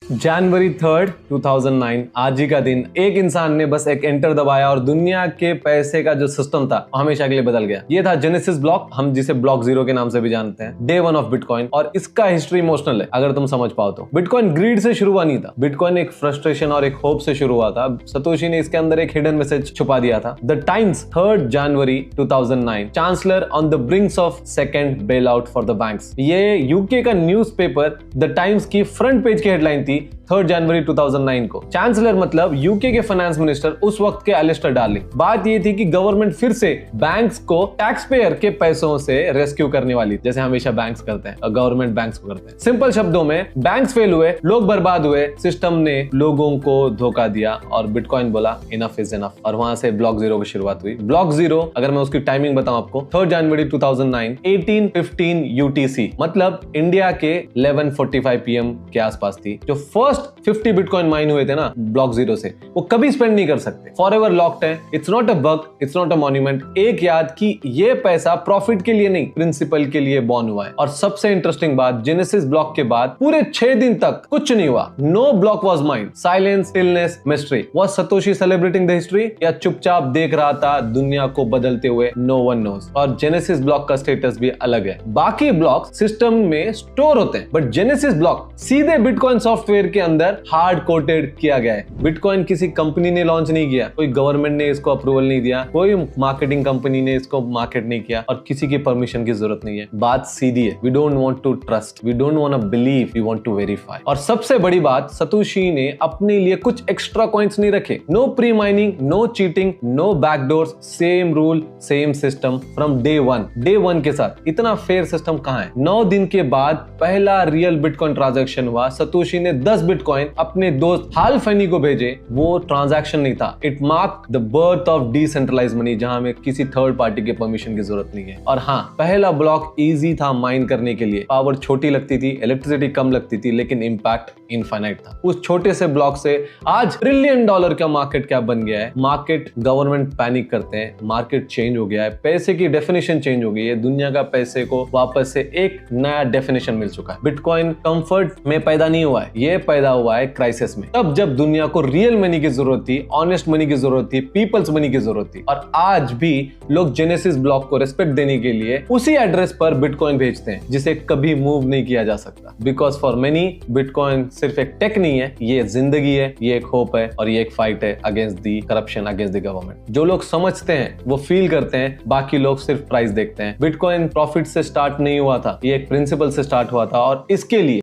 जनवरी 3, 2009 आज ही का दिन एक इंसान ने बस एक एंटर दबाया और दुनिया के पैसे का जो सिस्टम था हमेशा के लिए बदल गया। ये था जेनेसिस ब्लॉक, हम जिसे ब्लॉक जीरो के नाम से भी जानते हैं, डे वन ऑफ बिटकॉइन। और इसका हिस्ट्री इमोशनल है अगर तुम समझ पाओ तो। बिटकॉइन ग्रीड से शुरू हुआ नहीं था, बिटकॉइन एक फ्रस्ट्रेशन और एक होप से शुरू हुआ था। सतोशी ने इसके अंदर एक हिडन मैसेज छुपा दिया था। The Times 3 January 2009, chancellor on the brinks of second bail out for the banks. ये यूके का न्यूज़पेपर द टाइम्स की फ्रंट पेज की हेडलाइन थी 3 जनवरी 2009 को। चांसलर मतलब यूके के फाइनेंस मिनिस्टर उस वक्त के एलिस्टर डार्लिंग। बात ये थी कि गवर्नमेंट फिर से बैंक्स को टैक्स पेयर के पैसों से रेस्क्यू करने वाली, जैसे हमेशा बैंक्स करते हैं और गवर्नमेंट बैंक्स को करते हैं। सिंपल शब्दों में, बैंक्स फेल हुए, लोग बर्बाद हुए, सिस्टम ने लोगों को धोखा दिया और बिटकॉइन बोला इनफ इज इनफ। और वहां से ब्लॉक जीरो की शुरुआत हुई। ब्लॉक जीरो, अगर मैं उसकी टाइमिंग बताऊं आपको, 3 जनवरी 2009 18:15 UTC, मतलब इंडिया के 11:45 PM के आसपास थी। जो फर्स्ट 50 बिटकॉइन माइन हुए थे ना ब्लॉक जीरो से, वो कभी स्पेंड नहीं कर सकते, फॉर एवर लॉक्ड है। It's not a bug, it's not a monument. एक याद कि ये पैसा प्रॉफिट के लिए नहीं, प्रिंसिपल के लिए बॉर्न हुआ है। और सबसे इंटरेस्टिंग बात, जेनेसिस ब्लॉक के बाद पूरे 6 दिन तक कुछ नहीं हुआ। No block was mined, silence, stillness, mystery. Was Satoshi celebrating the history या चुपचाप देख रहा था दुनिया को बदलते हुए? No one knows. और जेनेसिस ब्लॉक का स्टेटस भी अलग है। बाकी ब्लॉक सिस्टम में स्टोर होते हैं, बट जेनेसिस ब्लॉक सीधे बिटकॉइन सॉफ्टवेयर के अंदर हार्ड कोटेड किया गया है। बिटकॉइन किसी कंपनी ने लॉन्च नहीं किया, कोई गवर्नमेंट ने इसको अप्रूवल नहीं दिया, कोई मार्केटिंग कंपनी ने इसको मार्केट नहीं किया और किसी की परमिशन की जरूरत नहीं है। बात सीधी है, we don't want to trust, we don't want to believe, we want to verify. और सबसे बड़ी बात, सतोशी ने अपने लिए कुछ एक्स्ट्रा कॉइन्स नहीं रखे। No pre mining, no cheating, no backdoors, same rule, same system from day one के साथ। इतना फेयर सिस्टम कहां है? 9 दिन के बाद पहला रियल बिटकॉइन ट्रांजैक्शन हुआ। सतोशी ने 10 बिटकॉइन अपने दोस्त हाल फनी को भेजे। वो ट्रांजैक्शन नहीं था, it mark the birth of decentralised money, जहां में किसी थर्ड पार्टी के परमिशन की जरूरत नहीं है। और हाँ, पहला ब्लॉक इजी था माइन करने के लिए। पावर छोटी लगती थी, इलेक्ट्रिसिटी कम लगती थी, लेकिन इंपैक्ट इनफाइनाइट था। उस छोटे से ब्लॉक से आज $1 ट्रिलियन का मार्केट कैप बन गया है। मार्केट, गवर्नमेंट पैनिक करते हैं, मार्केट चेंज हो गया है, पैसे की डेफिनेशन चेंज हो गई है। दुनिया का पैसे को वापस से एक नया डेफिनेशन मिल चुका है। बिटकॉइन कंफर्ट में पैदा नहीं हुआ है, ये पैदा हुआ है क्राइसिस में। तब जब दुनिया को रियल मनी की जरूरत थी, ऑनेस्ट मनी की जरूरत थी, पीपल्स मनी की जरूरत थी। और आज भी लोग जेनेसिस ब्लॉक को रिस्पेक्ट देने के लिए उसी एड्रेस पर बिटकॉइन भेजते हैं जिसे कभी मूव नहीं किया जा सकता। बिकॉज फॉर मेनी बिटकॉइन सिर्फ एक टेक नहीं है, ये जिंदगी है, ये एक होप है और ये एक फाइट है against the corruption, against the government. जो लोग समझते हैं वो फील करते हैं, बाकी लोग सिर्फ प्राइस देखते हैं। बिटकॉइन प्रॉफिट से स्टार्ट नहीं हुआ था, ये एक प्रिंसिपल से स्टार्ट हुआ था और इसके लिए